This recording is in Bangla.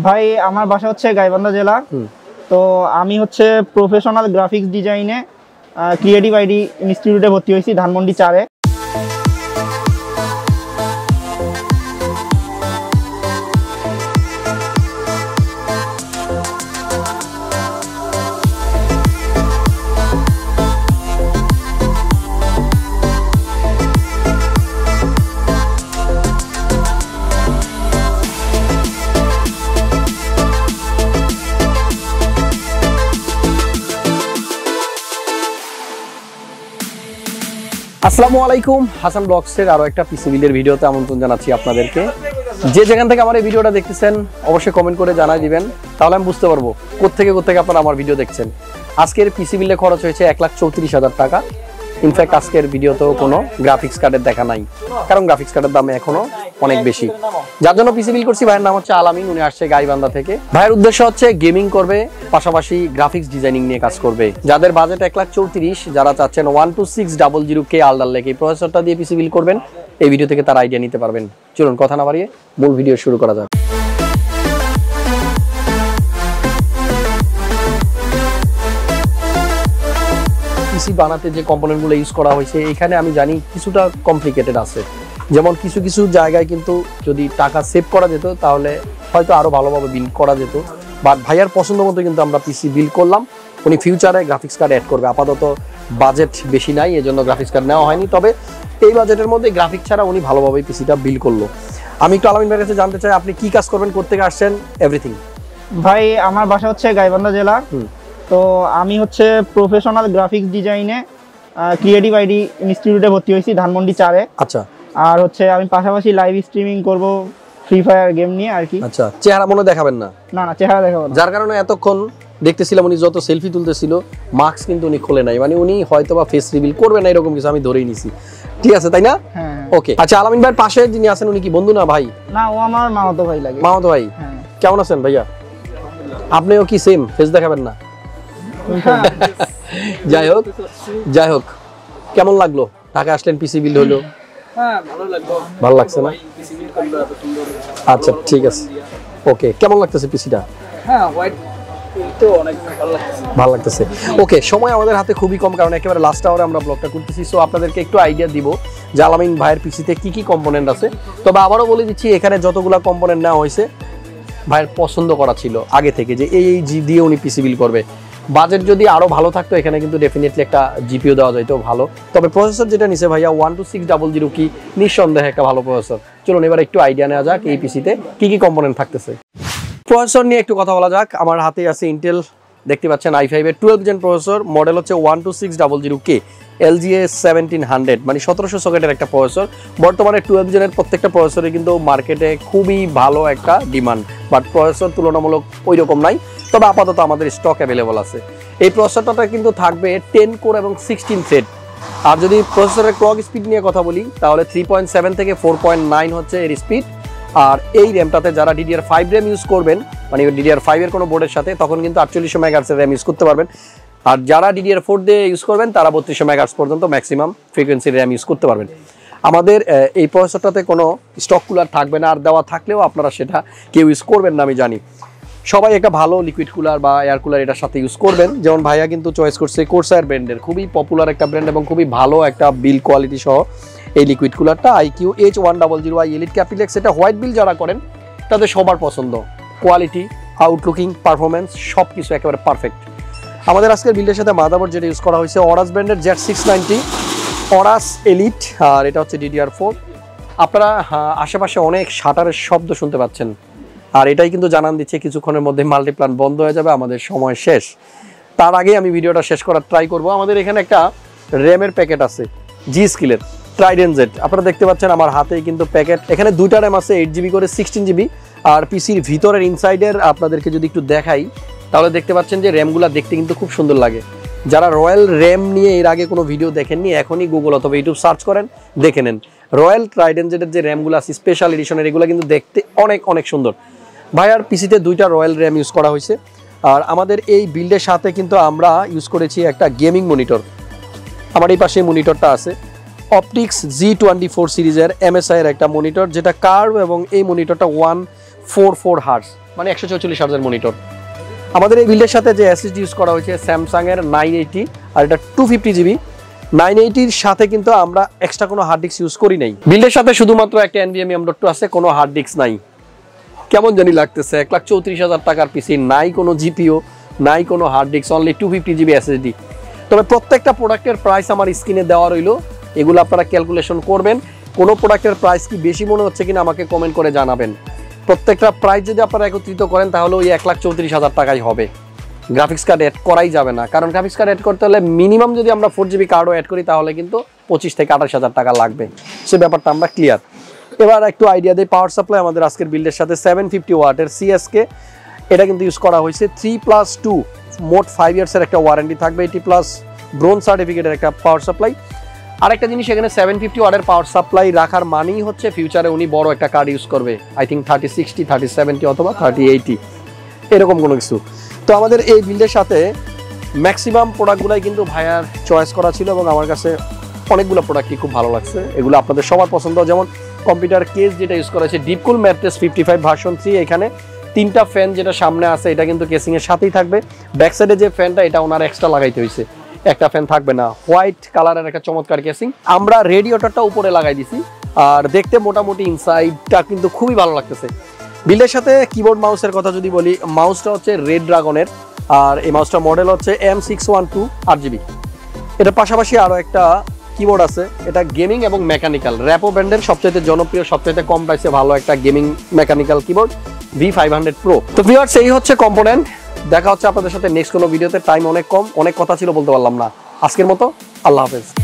ভাই আমার বাসা হচ্ছে গাইবান্ধা জেলা। তো আমি হচ্ছে প্রফেশনাল গ্রাফিক্স ডিজাইনে ক্রিয়েটিভ আইডি ইনস্টিটিউটে ভর্তি হয়েছি ধানমন্ডি 4-এ। আসসালামু আলাইকুম, হাসান ব্লগসের আরো একটা পিসি বিল্ডের ভিডিওতে আমন্ত্রণ জানাচ্ছি আপনাদেরকে। যে যেখান থেকে আমার এই ভিডিওটা দেখতেছেন অবশ্যই কমেন্ট করে জানাই দিবেন, তাহলে আমি বুঝতে পারবো কোত্থেকে আপনারা আমার ভিডিও দেখছেন। আজকের পিসি বিল্ডে খরচ হয়েছে 1,34,000 টাকা। ইনফ্যাক্ট আজকের ভিডিওতেও কোনো গ্রাফিক্স কার্ডের দেখা নাই, কারণ গ্রাফিক্স কার্ডের দাম এখনো অনেক বেশি। যার জন্য পিসি বিল্ড করছি। ভাইয়ের নাম হচ্ছে আলামিন, উনি আসছে গাইবান্ধা থেকে। ভাইয়ের উদ্দেশ্য হচ্ছে গেমিং করবে, পাশাপাশি গ্রাফিক্স ডিজাইনিং নিয়ে কাজ করবে। যাদের বাজেট 1,34,000, যারা চাচ্ছেন 12600K আলডার লেক এই প্রসেসরটা দিয়ে পিসি বিল্ড করবেন, এই ভিডিও থেকে তার আইডিয়া নিতে পারবেন। চলুন কথা না বাড়িয়ে মূল ভিডিও শুরু করা যাক। পিসি বানাতে যে কম্পোনেন্টগুলো ইউজ করা হয়েছে এখানে আমি জানি কিছুটা কমপ্লিকেটেড আছে। যেমন কিছু কিছু জায়গায় কিন্তু যদি টাকা সেভ করা যেত তাহলে হয়তো আরো ভালোভাবে বিল্ড করা যেত। বাট ভাইয়ার পছন্দ মতো কিন্তু আমরা পিসি বিল্ড করলাম। উনি ফিউচারে গ্রাফিক্স কার্ড অ্যাড করবে। আপাতত বাজেট বেশি নাই, এজন্য গ্রাফিক্স কার্ড নেওয়া হয়নি। তবে এই বাজেটের মধ্যে গ্রাফিক্স ছাড়া উনি ভালোভাবেই পিসিটা বিল্ড করলো। আমি একটু আলামিন ভাইয়ের কাছে জানতে চাই, আপনি কি কাজ করবেন, কোত্থেকে আসছেন, এভরিথিং। ভাই আমার বাসা হচ্ছে গাইবান্ধা জেলা। তো আমি হচ্ছে প্রফেশনাল গ্রাফিক্স ডিজাইনে ক্রিয়েটিভ আইডি ইনস্টিটিউটে ভর্তি হয়েছি ধানমন্ডি 4-এ। আচ্ছা। আর হচ্ছে আমি পাশাপাশি লাইভ স্ট্রিমিং করব ফ্রি ফায়ার গেম নিয়ে আর কি। আচ্ছা, চেহারা মনে দেখাবেন না? না, চেহারা দেখাবো না। যার কারণে এতক্ষণ দেখতেছিলাম উনি যত সেলফি তুলতেছিল মাস্ক কিন্তু উনি খোলে নাই, মানে উনি হয়তোবা ফেস রিভিল করবে না এরকম কিছু আমি ধরেই নিছি। ঠিক আছে, তাই না? হ্যাঁ। ওকে। আচ্ছা, আলামিন ভাইয়ের পাশে যিনি আছেন উনি কি বন্ধু না ভাই? না, ও আমার মামাতো ভাই লাগে। মামাতো ভাই? হ্যাঁ। কেমন আছেন ভাইয়া? আপনিও কি সেম ফেস দেখাবেন না? যাই হোক কেমন লাগলো ঢাকা আসলেন, পিসি বিল্ড হলো? হ্যাঁ, ভালো লাগছে না? আচ্ছা ঠিক আছে, ওকে। কেমন লাগতেছে পিসিটা? হ্যাঁ, হোয়াইট তো অনেক ভালো লাগতেছে। ওকে, সময় আমাদের হাতে খুবই কম, কারণ একেবারে লাস্ট আওয়ারে আমরা ব্লগটা করতেছি। সো আপনাদেরকে একটু আইডিয়া দিব যে আলামিন ভাইয়ের পিসিতে কি কি কম্পোনেন্ট আছে। তবে আবারও বলে দিচ্ছি, এখানে যতগুলো কম্পোনেন্ট নেওয়া হয়েছে ভাইয়ের পছন্দ করা ছিল আগে থেকে যে এই জি দিয়ে উনি পিসি বিল্ড করবে। বাজেট যদি আরো ভালো থাকতো এখানে কিন্তু ডেফিনেটলি একটা জিপিইউ দেওয়া যাইতো ভালো। তবে প্রসেসর যেটা নিছে ভাইয়া 12600 কি নিঃসন্দেহে একটা ভালো প্রসেসর। চলুন এবার একটু আইডিয়া নেওয়া যাক এই পিসিতে কি কি কম্পোনেন্ট থাকতেছে। প্রসেসর নিয়ে একটু কথা বলা যাক। আমার হাতে আছে ইন্টেল, দেখতে পাচ্ছেন i5-এর 12 জেন প্রসেসর, মডেল হচ্ছে 12600K LGA 1700, মানে 1700 সকেটের একটা প্রসেসর। বর্তমানে 12 জেনের প্রত্যেকটা প্রসেসরে কিন্তু মার্কেটে খুবই ভালো একটা ডিমান্ড, বাট প্রসেসর তুলনামূলক ওই রকম নাই। তবে আপাতত আমাদের স্টক অ্যাভেলেবল আছে। এই প্রসেসরটা কিন্তু থাকবে 10 কোর এবং 16 থ্রেড। আর যদি প্রসেসরের ক্লক স্পিড নিয়ে কথা বলি তাহলে 3.7 থেকে 4.9 হচ্ছে এর স্পিড। আর এই র্যামটাতে যারা DDR5 র্যাম ইউজ করবেন, মানে DDR5 এর কোনো বোর্ডের সাথে, তখন কিন্তু 4800 মেগাহার্টজের র্যাম ইউজ করতে পারবেন। আর যারা DDR4 দিয়ে ইউজ করবেন তারা 3200 মেগাহার্টজ পর্যন্ত ম্যাক্সিমাম ফ্রিকোয়েন্সির র্যাম ইউজ করতে পারবেন। আমাদের এই প্রসেসরটাতে কোনো স্টক কুলার থাকবে না, আর দেওয়া থাকলেও আপনারা সেটা কেউ ইউজ করবেন না আমি জানি। সবাই একটা ভালো লিকুইড কুলার বা এয়ার কুলার এটার সাথে ইউজ করবেন। যেমন ভাইয়া কিন্তু চয়েস করছে Corsair ব্র্যান্ডের, খুবই পপুলার একটা ব্র্যান্ড এবং খুবই ভালো একটা বিল কোয়ালিটি সহ এই লিকুইড কুলারটা iCUE H100i এলিট Capellix। এটা হোয়াইট বিল যারা করেন তাদের সবার পছন্দ। কোয়ালিটি, আউটলুকিং, পারফরমেন্স সব কিছু একেবারে পারফেক্ট। আমাদের আজকের বিল্ডের সাথে মাদারবোর্ড যেটা ইউজ করা হয়েছে AORUS ব্র্যান্ডের Z690 AORUS এলিট, আর এটা হচ্ছে DDR4। আপনারা আশেপাশে অনেক শাটারের শব্দ শুনতে পাচ্ছেন, আর এটাই কিন্তু জানান দিচ্ছে কিছুক্ষণের মধ্যে মাল্টিপ্লান বন্ধ হয়ে যাবে, আমাদের সময় শেষ। তার আগে আমি ভিডিওটা শেষ করার ট্রাই করব। আমাদের এখানে একটা র্যামের প্যাকেট আছে G.Skill Trident Z, আপনারা দেখতে পাচ্ছেন আমার হাতেই কিন্তু প্যাকেট। এখানে দুইটা র্যাম আছে 8GB করে 16GB। আর পিসির ভিতরের ইনসাইডের আপনাদেরকে যদি একটু দেখাই তাহলে দেখতে পাচ্ছেন যে র্যামগুলো দেখতে কিন্তু খুব সুন্দর লাগে। যারা রয়্যাল র্যাম নিয়ে এর আগে কোনো ভিডিও দেখেননি, এখনই গুগল অথবা ইউটিউব সার্চ করেন, দেখে নেন। রয়্যাল ট্রাইডেন্ট জেডের যে র্যামগুলো আছে স্পেশাল এডিশনের, এগুলো কিন্তু দেখতে অনেক অনেক সুন্দর। ভাইয়ার পিসিতে দুইটা রয়্যাল র্যাম ইউজ করা হয়েছে। আর আমাদের এই বিল্ডের সাথে কিন্তু আমরা ইউজ করেছি একটা গেমিং মনিটর। আমার এই পাশে মনিটরটা আছে Optix G24 সিরিজের MSI এর একটা মনিটর, যেটা কার্ভ এবং এই মনিটরটা 144 হার্টজ। মানে 144 হার্জের মনিটর। আমাদের এই বিল্ডের সাথে যে এসএসডি ইউজ করা হয়েছে স্যামসাং এর 980 আর এটা 250GB। 980 এর সাথে কিন্তু আমরা এক্সট্রা কোনো হার্ড ডিস্ক ইউজ করি নাই। বিল্ডের সাথে শুধুমাত্র একটা NVMe M.2 আছে, কোনো হার্ড ডিস্ক নাই। কেমন জানি লাগতেছে, 1,34,000 টাকার পিসি, নাই কোনো জিপিও, নাই কোনো hard disk, only 250GB SSD. তবে প্রত্যেকটা প্রোডাক্টের প্রাইস আমার স্ক্রিনে দেওয়া রইলো, এগুলো আপনারা ক্যালকুলেশন করবেন। কোনো প্রোডাক্টের প্রাইস কি বেশি মনে হচ্ছে কিনা আমাকে কমেন্ট করে জানাবেন। প্রত্যেকটা প্রাইস যদি আপনারা একত্রিত করেন তাহলে ওই 1,34,000 টাকাই হবে। গ্রাফিক্স কার্ড অ্যাড করাই যাবে না, কারণ গ্রাফিক্স কার্ড অ্যাড করতে হলে মিনিমাম যদি আমরা 4GB কার্ডও অ্যাড করি তাহলে কিন্তু 25 থেকে 28,000 টাকা লাগবে। সে ব্যাপারটা আমরা ক্লিয়ার। এবার একটু আইডিয়া দিই, পাওয়ার সাপ্লাই আমাদের আজকের বিল্ডের সাথে 750 ওয়াটের CSK, এটা কিন্তু ইউজ করা হয়েছে। 3+2 মোট 5 ইয়ার্সের একটা ওয়ারেন্টি থাকবে। 80+ ব্রোঞ্জ সার্টিফিকেটের একটা পাওয়ার সাপ্লাই। আরেকটা জিনিস, এখানে 750 ওয়াটের পাওয়ার সাপ্লাই রাখার মানেই হচ্ছে ফিউচারে উনি বড় একটা কার্ড ইউজ করবে, আই থিঙ্ক 3060, 3070 অথবা 3080 এরকম কোনো কিছু। তো আমাদের এই বিল্ডের সাথে ম্যাক্সিমাম প্রোডাক্টগুলাই কিন্তু ভাইয়ার চয়েস করা ছিল এবং আমার কাছে অনেকগুলো প্রোডাক্টই খুব ভালো লাগছে। এগুলো আপনাদের সবার পছন্দ। যেমন কম্পিউটার কেস যেটা ইউজ করা হয়েছে ডিপকুল MATREXX 55 ভার্সন 3, এখানে 3টা ফ্যান যেটা সামনে আছে এটা কিন্তু কেসিং এর সাথেই থাকবে। ব্যাক সাইডে যে ফ্যানটা এটা ওনার এক্সট্রা লাগাইতে হয়েছে, একটা ফ্যান থাকবে না। হোয়াইট কালারের একটা চমৎকার কেসিং। আমরা রেডিয়েটরটা উপরে লাগাই দিছি, আর দেখতে মোটামুটি ইনসাইডটা কিন্তু খুবই ভালো লাগতেছে। বিল্ডের সাথে কিবোর্ড মাউসের কথা যদি বলি, মাউসটা হচ্ছে রেডড্রাগনের, আর এই মাউসটা মডেল হচ্ছে M612 RGB। এটার পাশাপাশি আরও একটা কিবোর্ড আছে, এটা গেমিং এবং মেকানিক্যাল। র্যাপো ব্র্যান্ডের সবচেয়ে জনপ্রিয়, সবচেয়ে কম প্রাইসে ভালো একটা gaming mechanical keyboard V500 PRO। তো ভিউয়ার্স, এই হচ্ছে কম্পোনেন্ট। দেখা হচ্ছে আপনাদের সাথে নেক্সট কোনো ভিডিওতে। টাইম অনেক কম, অনেক কথা ছিল বলতে পারলাম না। আজকের মতো আল্লাহ হাফেজ।